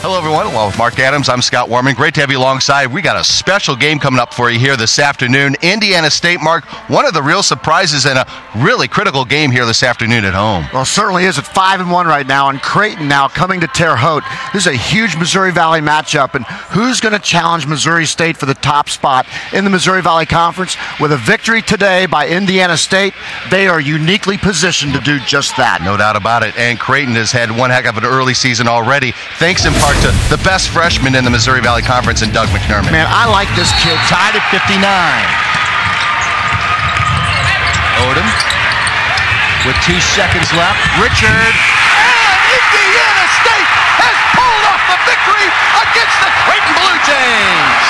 Hello, everyone. Along with Mark Adams, I'm Scott Warmann. Great to have you alongside. We got a special game coming up for you here this afternoon. Indiana State, Mark, one of the real surprises and a really critical game here this afternoon at home. Well, it certainly is at 5-1 right now, and Creighton now coming to Terre Haute. This is a huge Missouri Valley matchup, and who's going to challenge Missouri State for the top spot in the Missouri Valley Conference? With a victory today by Indiana State, they are uniquely positioned to do just that. No doubt about it, and Creighton has had one heck of an early season already, thanks in part to the best freshman in the Missouri Valley Conference in Doug McNermott. Man, I like this kid. Tied at 59. Odom with 2 seconds left. Richard, and Indiana State has pulled off the victory against the Creighton Blue Jays.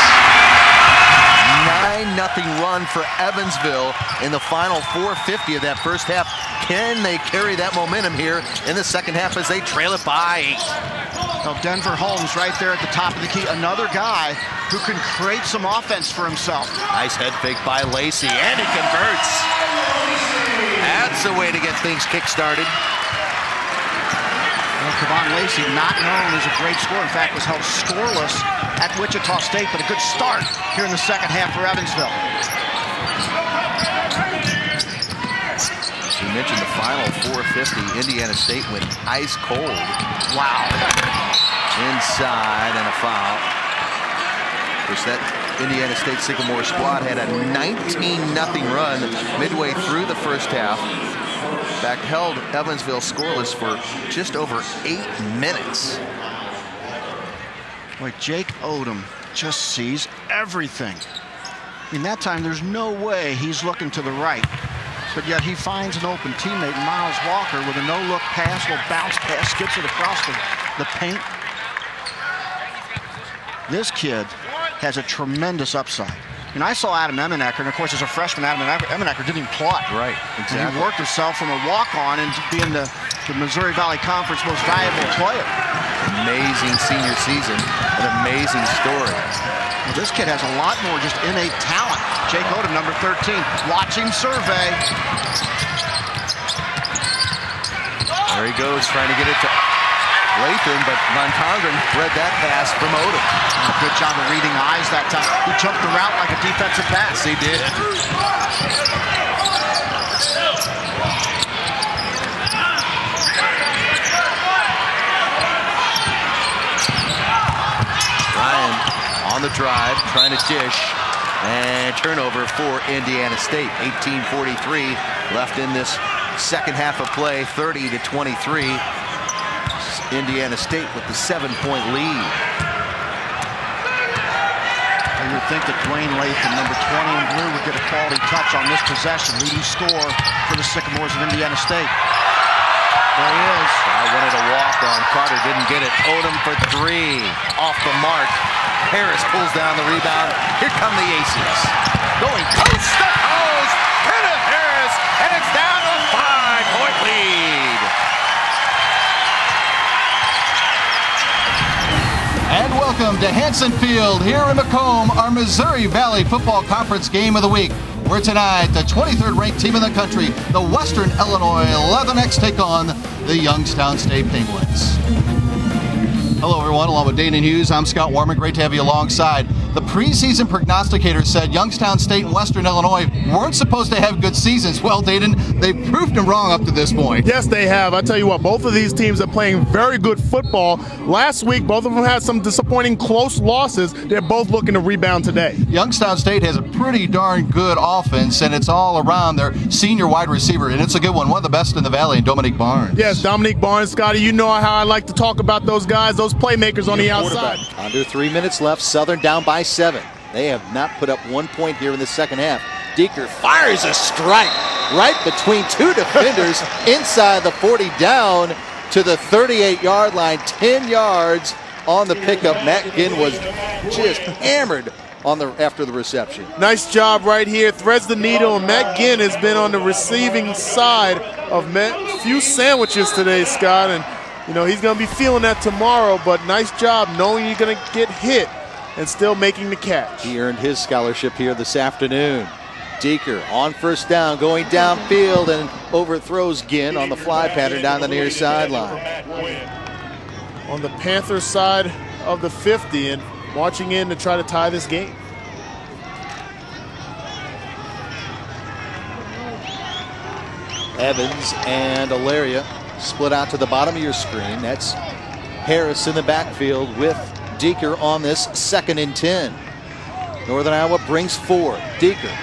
9-0 run for Evansville in the final 4:50 of that first half. Can they carry that momentum here in the second half as they trail it by 8? Well, Denver Holmes right there at the top of the key. Another guy who can create some offense for himself. Nice head fake by Lacey, and he converts. That's a way to get things kick-started. Well, Kevon Lacey, not known as a great scorer. In fact, was held scoreless at Wichita State, but a good start here in the second half for Evansville. You mentioned the final 4:50. Indiana State went ice cold. Wow. Inside and a foul. Of course, that Indiana State Sycamore squad had a 19-0 run midway through the first half. In fact, held Evansville scoreless for just over 8 minutes. Like Jake Odom just sees everything. I mean, that time there's no way he's looking to the right. But yet he finds an open teammate, Miles Walker, with a no-look pass, little bounce pass, skips it across the paint. This kid has a tremendous upside. And I saw Adam Emenecker, and of course as a freshman, Adam Emenecker didn't even play. Right, exactly. And he worked himself from a walk-on into being the Missouri Valley Conference most valuable player. Amazing senior season, an amazing story. Well, this kid has a lot more just innate talent. Jake Odom, number 13. Watch him survey. There he goes, trying to get it to Latham, but Von Tongren read that pass from Odom. Good job of reading eyes that time. He took the route like a defensive pass. He did. Ryan on the drive, trying to dish, and turnover for Indiana State. 18:43 left in this second half of play, 30-23. Indiana State with the 7-point lead. And you'd think that Dwayne Latham, number 20 in blue, would get a quality touch on this possession, leading scorer for the Sycamores of Indiana State. There he is. I wanted a walk-on. Carter didn't get it. Odom for 3. Off the mark. Harris pulls down the rebound. Here come the Aces. Going coast to coast. Kenneth Harris, and it's down to a 5-point lead. And welcome to Hanson Field here in Macomb, our Missouri Valley Football Conference game of the week. Where tonight, the 23rd ranked team in the country, the Western Illinois Leathernecks, take on the Youngstown State Penguins. Hello, everyone. Along with Dane and Hughes, I'm Scott Warmann. Great to have you alongside. The preseason prognosticators said Youngstown State and Western Illinois weren't supposed to have good seasons. Well, Dayton, they've proved them wrong up to this point. Yes, they have. I tell you what, both of these teams are playing very good football. Last week, both of them had some disappointing close losses. They're both looking to rebound today. Youngstown State has a pretty darn good offense, and it's all around their senior wide receiver, and it's a good one of the best in the Valley, Dominique Barnes. Yes, Dominique Barnes, Scotty, you know how I like to talk about those guys, those playmakers on the outside. Under 3 minutes left, Southern down by 7. They have not put up 1 point here in the second half. Deeker fires a strike right between 2 defenders inside the 40, down to the 38-yard line, 10 yards on the pickup. Matt Ginn was just hammered on after the reception. Nice job right here, threads the needle, and Matt Ginn has been on the receiving side of a few sandwiches today, Scott, and you know he's going to be feeling that tomorrow, but nice job knowing you're going to get hit and still making the catch. He earned his scholarship here this afternoon. Deeker on first down, going downfield and overthrows Ginn on the fly pattern down the near sideline. On the Panthers side, of the 50 and marching in to try to tie this game. Evans and Alaria split out to the bottom of your screen. That's Harris in the backfield with Deeker on this 2nd and 10. Northern Iowa brings 4. Deeker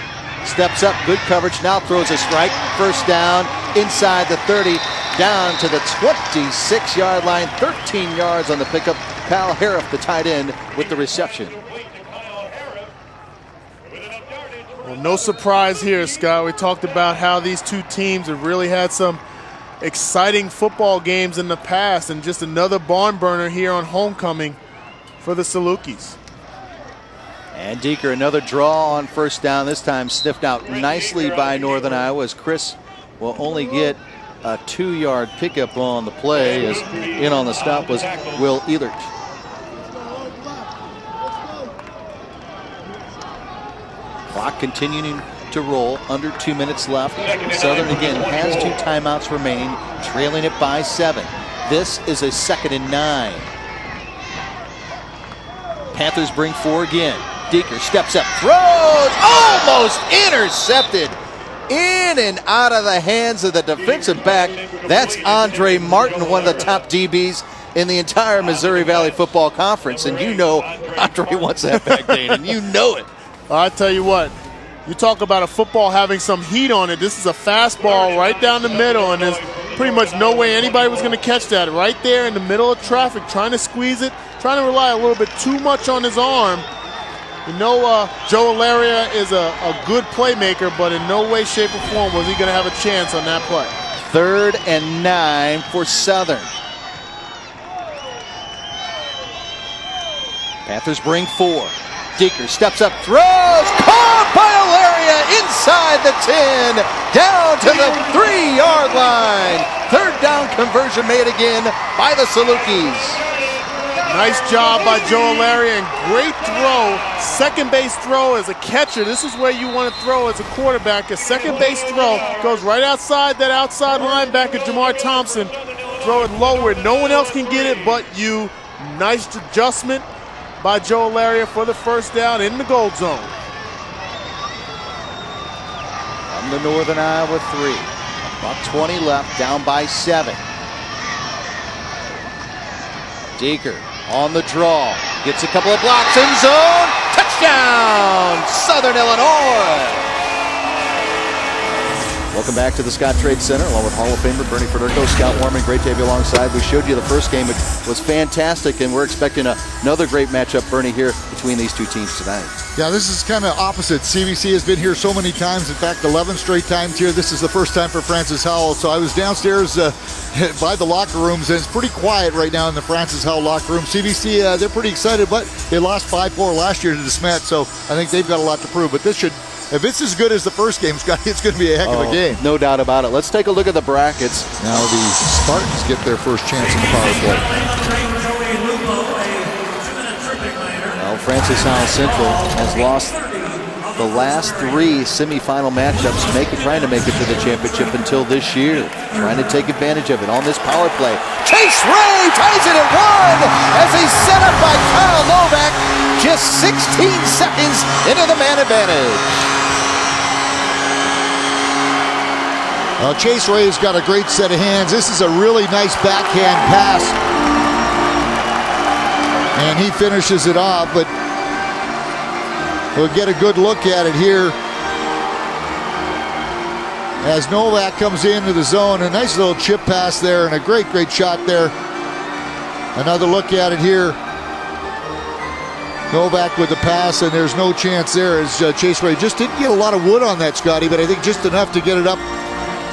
steps up, good coverage, now throws a strike. First down inside the 30, down to the 26-yard line, 13 yards on the pickup. Kyle Harris, the tight end, with the reception. Well, no surprise here, Scott. We talked about how these two teams have really had some exciting football games in the past, and just another barn burner here on homecoming for the Salukis. And Deeker, another draw on first down, this time sniffed out nicely by Northern Iowa, as Chris will only get a 2-yard pickup on the play, as in on the stop was Will Ehlert. Clock continuing to roll, under 2 minutes left. Southern again has 2 timeouts remaining, trailing it by 7. This is a 2nd and 9. Panthers bring 4 again. Deeker steps up, throws, almost intercepted. In and out of the hands of the defensive back. That's Andre Martin, one of the top DBs in the entire Missouri Valley Football Conference. And you know Andre wants that back, Dane, and you know it. I tell you what, you talk about a football having some heat on it. This is a fastball right down the middle, and there's pretty much no way anybody was going to catch that. Right there in the middle of traffic, trying to squeeze it, trying to rely a little bit too much on his arm. You know, Joe Alaria is a good playmaker, but in no way, shape, or form was he going to have a chance on that play. 3rd and 9 for Southern. Panthers bring 4. Deeker steps up, throws, caught by Alaria inside the 10, down to the 3-yard line. 3rd down conversion made again by the Salukis. Nice job by Joe Alaria, and great throw. Second base throw as a catcher. This is where you want to throw as a quarterback. A second base throw goes right outside that outside linebacker, Jamar Thompson. Throw it low where no one else can get it but you. Nice adjustment by Joe Alaria for the first down in the gold zone. From the Northern Iowa 3. About 20 left, down by 7. Deeker on the draw, gets a couple of blocks, in zone, touchdown, Southern Illinois. Welcome back to the Scott Trade Center, along with Hall of Famer Bernie Federico, Scott Warmann. Great to have you alongside. We showed you the first game. It was fantastic, and we're expecting another great matchup, Bernie, here between these two teams tonight. Yeah, this is kind of opposite. CBC has been here so many times. In fact, 11 straight times here. This is the first time for Francis Howell. So I was downstairs by the locker rooms, and it's pretty quiet right now in the Francis Howell locker room. CBC, they're pretty excited, but they lost 5-4 last year to DeSmet, so I think they've got a lot to prove. But this should, if it's as good as the first game, Scott, it's going to be a heck of a game. No doubt about it. Let's take a look at the brackets. Now the Spartans get their first chance in the power play. Well, Francis Howell Central has lost the last 3 semifinal matchups, trying to make it to the championship until this year. Trying to take advantage of it on this power play. Chase Ray ties it at 1 as he's set up by Kyle Novak just 16 seconds into the man advantage. Chase Ray's got a great set of hands. This is a really nice backhand pass. And he finishes it off, but we'll get a good look at it here as Novak comes into the zone. A nice little chip pass there and a great shot there. Another look at it here. Novak with the pass, and there's no chance there as Chase Ray just didn't get a lot of wood on that, Scotty, but I think just enough to get it up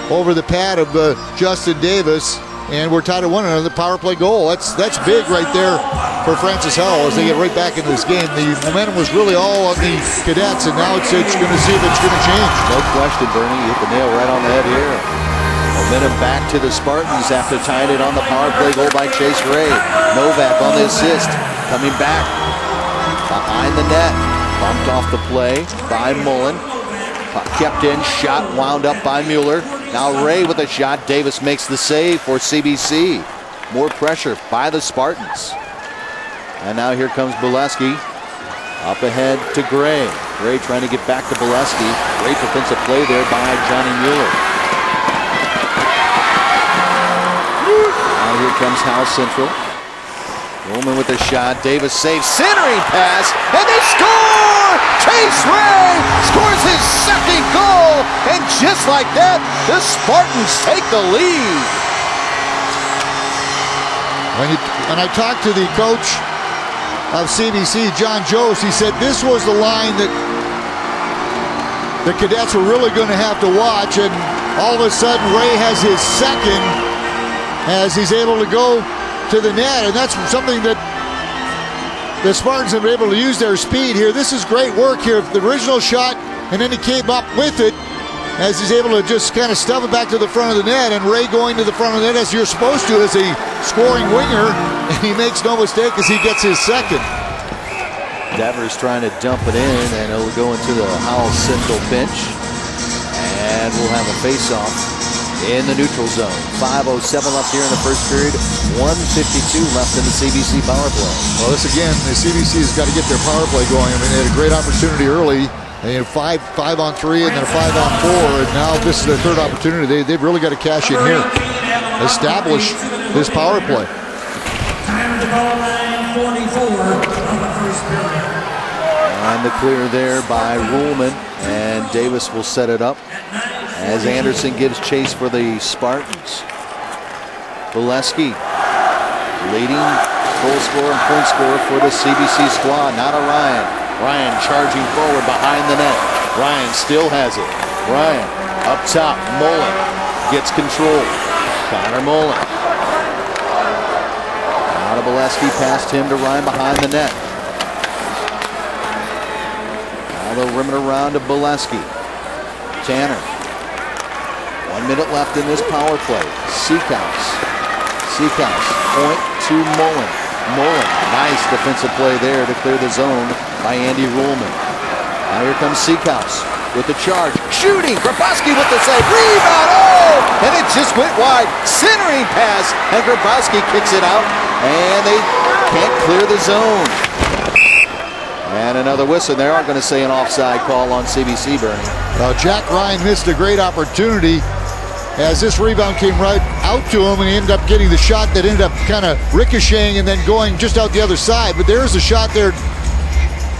over the pad of Justin Davis. And we're tied at 1, another power play goal. That's big right there for Francis Howell as they get right back into this game. The momentum was really all on the Cadets, and now it's going to see if it's going to change. No question, Bernie. You hit the nail right on the head here. Momentum back to the Spartans after tying it on the power play goal by Chase Ray. Novak on the assist, coming back behind the net. Bumped off the play by Mullen. Kept in, shot wound up by Mueller. Now Ray with a shot. Davis makes the save for CBC. More pressure by the Spartans. And now here comes Bolesky. Up ahead to Gray. Gray trying to get back to Bolesky. Great defensive play there by Johnny Mueller. Now here comes Howell Central. Warmann with a shot. Davis saves. Centering pass. And they score! Chase Ray scores his second goal. And just like that, the Spartans take the lead. When I talked to the coach of CBC, John Jost, he said this was the line that the cadets were really going to have to watch, and all of a sudden Ray has his second as he's able to go to the net, and that's something that the Spartans have been able to use their speed here. This is great work here. The original shot, and then he came up with it as he's able to just kind of stuff it back to the front of the net, and Ray going to the front of the net as you're supposed to as a scoring winger, and he makes no mistake as he gets his second. Devers trying to dump it in, and it'll go into the Howell Central bench, and we'll have a face-off in the neutral zone. 5:07 left here in the first period, 1:52 left in the CBC power play. Well, this again, the CBC has got to get their power play going. I mean, they had a great opportunity early. They had 5-on-3 and then a 5-on-4, and now this is their third opportunity. They've really got to cash in here, establish this power play. And the clear there by Warmann, and Davis will set it up as Anderson gives chase for the Spartans. Bolesky leading goal scorer and point scorer for the CBC squad. Now to Ryan. Ryan charging forward behind the net. Ryan still has it. Ryan up top. Mullen gets control. Connor Mullen. Now to Bolesky, past him to Ryan behind the net. Now they'll rim it around to Bolesky. Tanner. 1 minute left in this power play. Seacouse. Point to Mullen. Mullen, nice defensive play there to clear the zone by Andy Ruhlman. Now here comes Seacouse with the charge. Shooting, Grabowski with the save. Rebound, oh! And it just went wide. Centering pass, and Grabowski kicks it out, and they can't clear the zone. And another whistle. They aren't going to say an offside call on CBC, Bernie. Well, Jack Ryan missed a great opportunity as this rebound came right out to him, and he ended up getting the shot that ended up kind of ricocheting and then going just out the other side. But there's a shot there,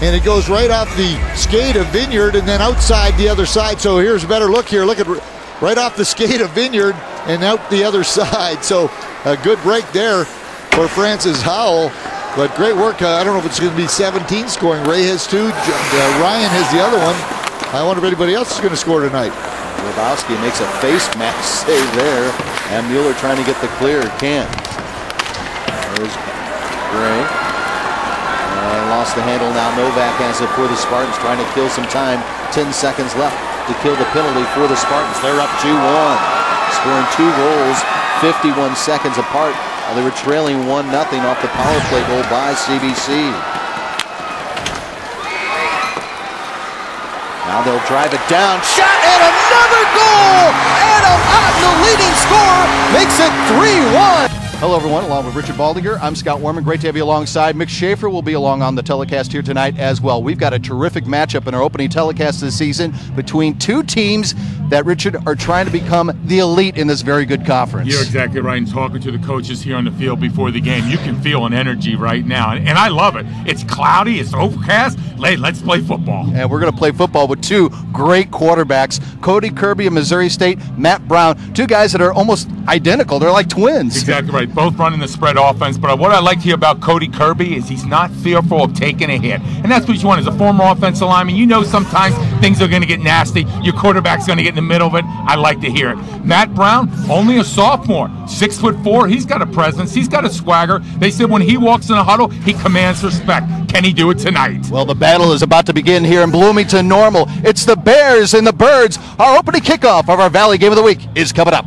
and it goes right off the skate of Vineyard and then outside the other side. So here's a better look here. Look at right off the skate of Vineyard and out the other side. So a good break there for Francis Howell. But great work. I don't know if it's going to be 17 scoring. Ray has 2. Ryan has the other one. I wonder if anybody else is going to score tonight. Grabowski makes a face mask save there, and Mueller trying to get the clear. Can't. There's Gray. And lost the handle. Now Novak has it for the Spartans, trying to kill some time. 10 seconds left to kill the penalty for the Spartans. They're up 2-1. Scoring 2 goals, 51 seconds apart. They were trailing 1-0 off the power play goal by CBC. Now they'll drive it down. Shot and another goal! Adam Otten, the leading scorer, makes it 3-1. Hello, everyone. Along with Richard Baldinger, I'm Scott Warmann. Great to have you alongside. Mick Schaefer will be along on the telecast here tonight as well. We've got a terrific matchup in our opening telecast this season between two teams that, Richard, are trying to become the elite in this very good conference. You're exactly right. And talking to the coaches here on the field before the game, you can feel an energy right now. And I love it. It's cloudy. It's overcast. Let's play football. And we're going to play football with 2 great quarterbacks, Cody Kirby of Missouri State, Matt Brown, 2 guys that are almost identical. They're like twins. Exactly right. Both running the spread offense. But what I like to hear about Cody Kirby is he's not fearful of taking a hit. And that's what you want as a former offensive lineman. You know sometimes things are going to get nasty. Your quarterback's going to get in the middle of it. I like to hear it. Matt Brown, only a sophomore, 6'4". He's got a presence. He's got a swagger. They said when he walks in a huddle, he commands respect. Can he do it tonight? Well, the battle is about to begin here in Bloomington Normal. It's the Bears and the Birds. Our opening kickoff of our Valley Game of the Week is coming up.